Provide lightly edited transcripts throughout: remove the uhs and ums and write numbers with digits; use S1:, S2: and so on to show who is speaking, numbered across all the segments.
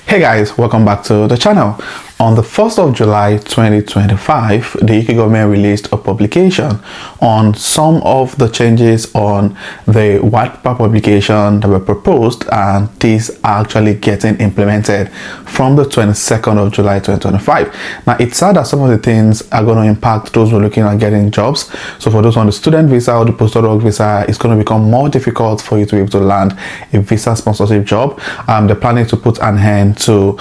S1: Hey guys, welcome back to the channel. On the 1st of July 2025, the UK government released a publication on some of the changes on the white paper publication that were proposed, and these are actually getting implemented from the 22nd of July 2025. Now, it's sad that some of the things are going to impact those who are looking at getting jobs. So for those on the student visa or the postdoc visa, it's going to become more difficult for you to be able to land a visa sponsorship job. They're planning to put an end to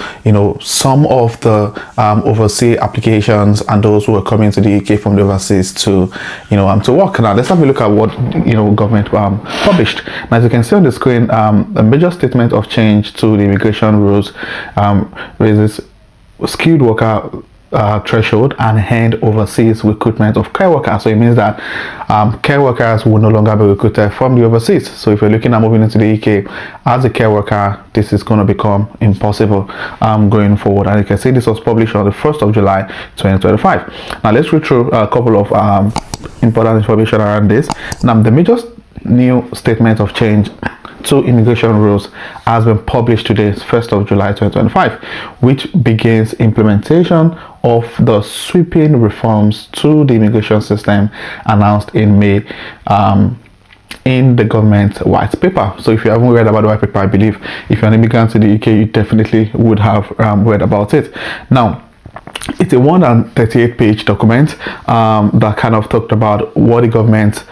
S1: some of the overseas applications and those who are coming to the UK from the overseas to work. Now let's have a look at what government published. Now, as you can see on the screen, a major statement of change to the immigration rules raises skilled worker threshold and hand overseas recruitment of care workers. So it means that care workers will no longer be recruited from the overseas. So if you're looking at moving into the UK as a care worker, this is going to become impossible going forward. And you can see this was published on the 1st of July 2025. Now let's read through a couple of important information around this. Now, the major new statement of change to immigration rules has been published today, 1st of July 2025, which begins implementation of the sweeping reforms to the immigration system announced in May in the government white paper. So if you haven't read about the white paper, I believe if you're an immigrant to the UK, you definitely would have read about it. Now, it's a 138-page document that kind of talked about what the government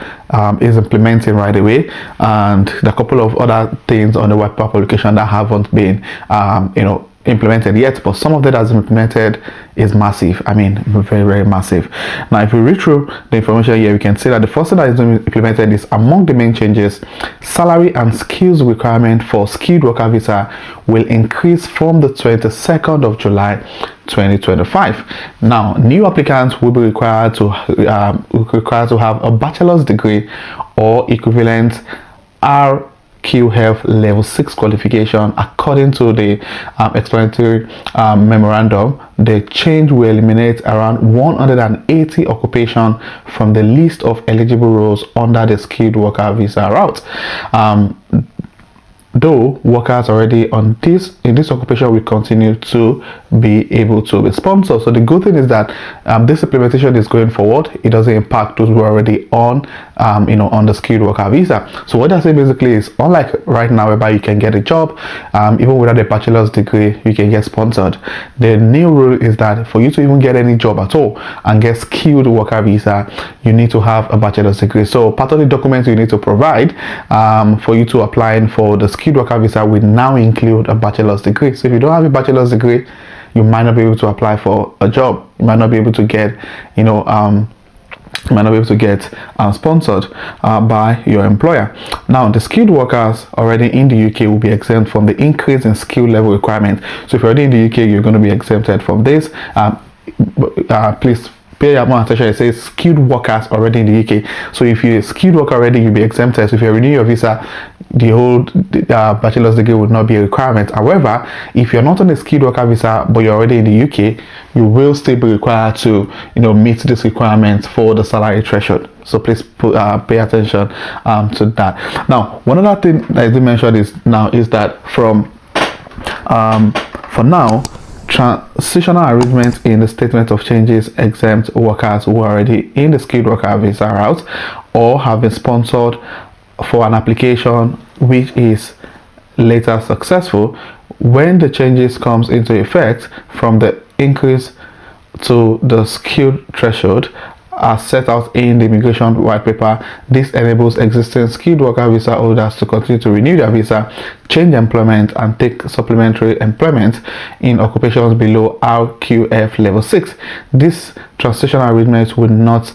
S1: is implementing right away, and a couple of other things on the white paper publication that haven't been implemented yet, but some of that has been implemented is massive. I mean, very, very massive. Now, if we read through the information here, we can see that the first thing that is being implemented is, among the main changes, salary and skills requirement for skilled worker visa will increase from the 22nd of July 2025. Now, new applicants will be required to have a bachelor's degree or equivalent RQF level 6 qualification. According to the explanatory memorandum, the change will eliminate around 180 occupations from the list of eligible roles under the skilled worker visa route. Though workers already in this occupation will continue to be able to be sponsored. So the good thing is that this implementation is going forward. It doesn't impact those who are already on on the skilled worker visa. So what that says basically is, unlike right now whereby you can get a job even without a bachelor's degree, you can get sponsored. The new rule is that for you to even get any job at all and get skilled worker visa, you need to have a bachelor's degree. So part of the documents you need to provide for you to apply for the skilled worker visa will now include a bachelor's degree. So if you don't have a bachelor's degree, you might not be able to apply for a job. You might not be able to get sponsored by your employer. Now, the skilled workers already in the UK will be exempt from the increase in skill level requirement. So if you're already in the UK, you're going to be exempted from this. Please pay more attention. It says skilled workers already in the UK. So if you're a skilled worker already, you'll be exempted. So if you're renewing your visa, the whole bachelor's degree would not be a requirement. However, if you're not on a skilled worker visa but you're already in the UK, you will still be required to meet this requirement for the salary threshold. So please pay attention to that. Now, one other thing that I mentioned is that for now, transitional arrangements in the statement of changes exempt workers who are already in the skilled worker visa route or have been sponsored for an application which is later successful. When the changes comes into effect from the increase to the skilled threshold as set out in the immigration white paper, this enables existing skilled worker visa holders to continue to renew their visa, change employment, and take supplementary employment in occupations below RQF level 6. This transitional arrangement will not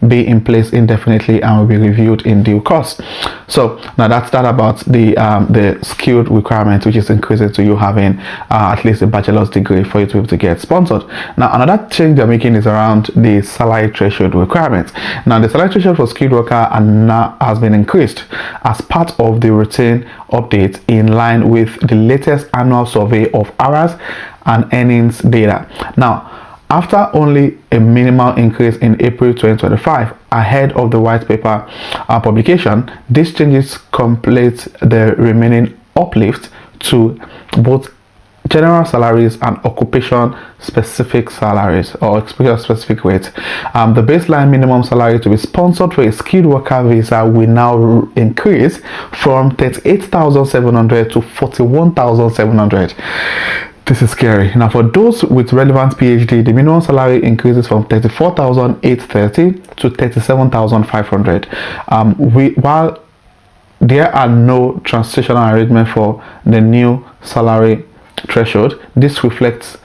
S1: be in place indefinitely and will be reviewed in due course. So now that's that about the skilled requirement, which is increasing to you having at least a bachelor's degree for you to be able to get sponsored. Now, another change they're making is around the salary threshold requirement. Now, the salary threshold for skilled worker now has been increased as part of the routine update in line with the latest annual survey of hours and earnings data. Now, after only a minimal increase in April 2025 ahead of the white paper publication, these changes complete the remaining uplift to both general salaries and occupation specific salaries or occupation specific rates. The baseline minimum salary to be sponsored for a skilled worker visa will now increase from 38,700 to 41,700. This is scary. Now, for those with relevant PhD, the minimum salary increases from 34,830 to 37,500. While there are no transitional arrangement for the new salary threshold, this reflects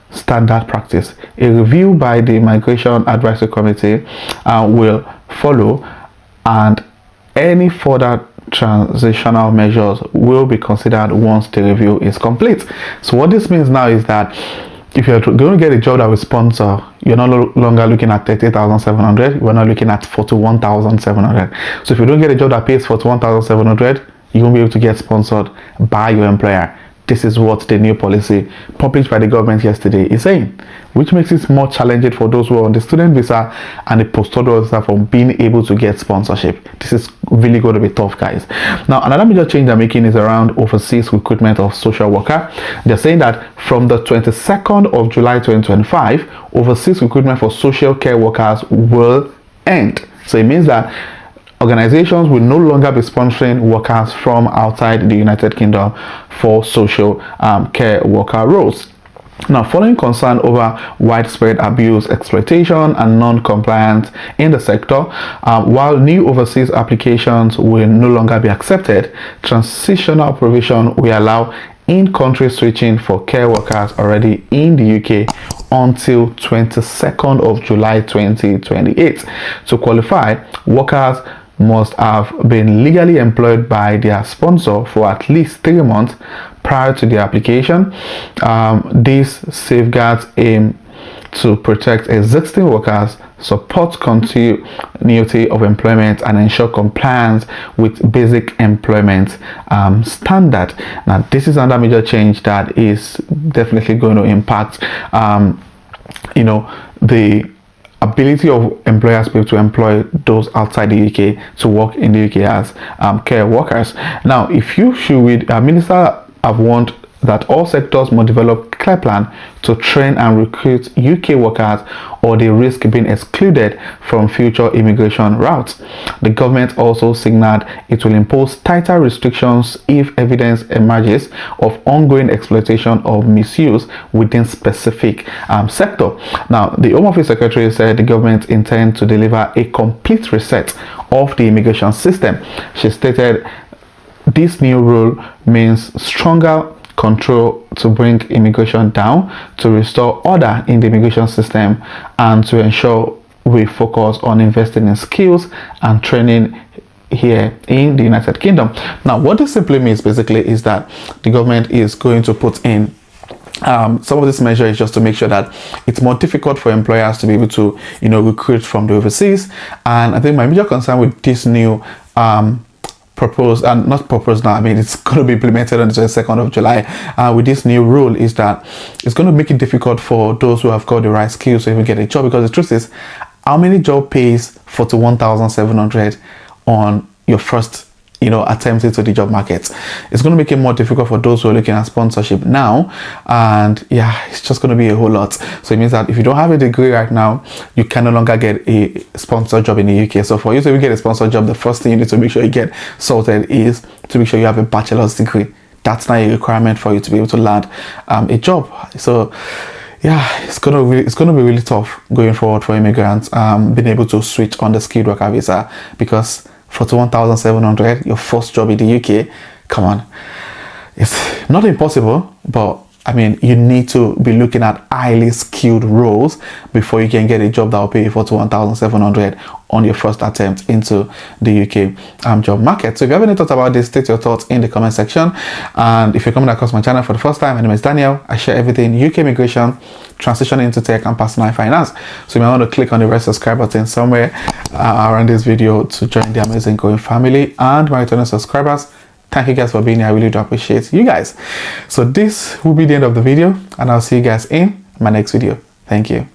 S1: standard practice. A review by the Migration Advisory Committee will follow, and any further transitional measures will be considered once the review is complete. So what this means now is that if you're going to get a job that will sponsor, you're no longer looking at 30,700, we're not looking at 41,700. So if you don't get a job that pays 41,700, you won't be able to get sponsored by your employer. This is what the new policy published by the government yesterday is saying, which makes it more challenging for those who are on the student visa and the postgraduate visa from being able to get sponsorship. This is really going to be tough, guys. Now, another major change they're making is around overseas recruitment of social worker. They're saying that from the 22nd of July 2025, overseas recruitment for social care workers will end. So it means that organizations will no longer be sponsoring workers from outside the United Kingdom for social care worker roles. Now, following concern over widespread abuse, exploitation, and non-compliance in the sector, while new overseas applications will no longer be accepted, transitional provision will allow in-country switching for care workers already in the UK until 22nd of July 2028. To qualify, workers must have been legally employed by their sponsor for at least 3 months prior to the application. These safeguards aim to protect existing workers, support continuity of employment, and ensure compliance with basic employment standard. Now, this is another major change that is definitely going to impact, the ability of employers to be able to employ those outside the UK to work in the UK as care workers. Now, if you should read, Minister have warned that all sectors must develop clear plan to train and recruit UK workers, or they risk being excluded from future immigration routes. The government also signaled it will impose tighter restrictions if evidence emerges of ongoing exploitation or misuse within specific sector. Now, the Home Office Secretary said the government intends to deliver a complete reset of the immigration system. She stated this new rule means stronger control to bring immigration down, to restore order in the immigration system, and to ensure we focus on investing in skills and training here in the United Kingdom. Now, what this simply means basically is that the government is going to put in some of this measure is just to make sure that it's more difficult for employers to be able to recruit from the overseas. And I think my major concern with this new proposed, and not proposed now, I mean it's going to be implemented on the 22nd of July with this new rule, is that it's going to make it difficult for those who have got the right skills to even get a job. Because the truth is, how many job pays 41,700 on your first attempt into the job market? It's going to make it more difficult for those who are looking at sponsorship now, and yeah, it's just going to be a whole lot. So it means that if you don't have a degree right now, you can no longer get a sponsored job in the UK. So for you to get a sponsored job, the first thing you need to make sure you get sorted is to make sure you have a bachelor's degree. That's not a requirement for you to be able to land a job. So yeah, it's gonna be really tough going forward for immigrants being able to switch on the skilled worker visa, because 41,700, your first job in the UK, come on, it's not impossible, but I mean, you need to be looking at highly skilled roles before you can get a job that will pay you 41,700 on your first attempt into the UK job market. So if you have any thoughts about this, state your thoughts in the comment section. And if you're coming across my channel for the first time, my name is Daniel. I share everything UK immigration, transition into tech, and personal finance. So you might want to click on the red subscribe button somewhere around this video to join the amazing growing family. And my returning subscribers, thank you guys for being here. I really do appreciate you guys. So this will be the end of the video, and I'll see you guys in my next video. Thank you.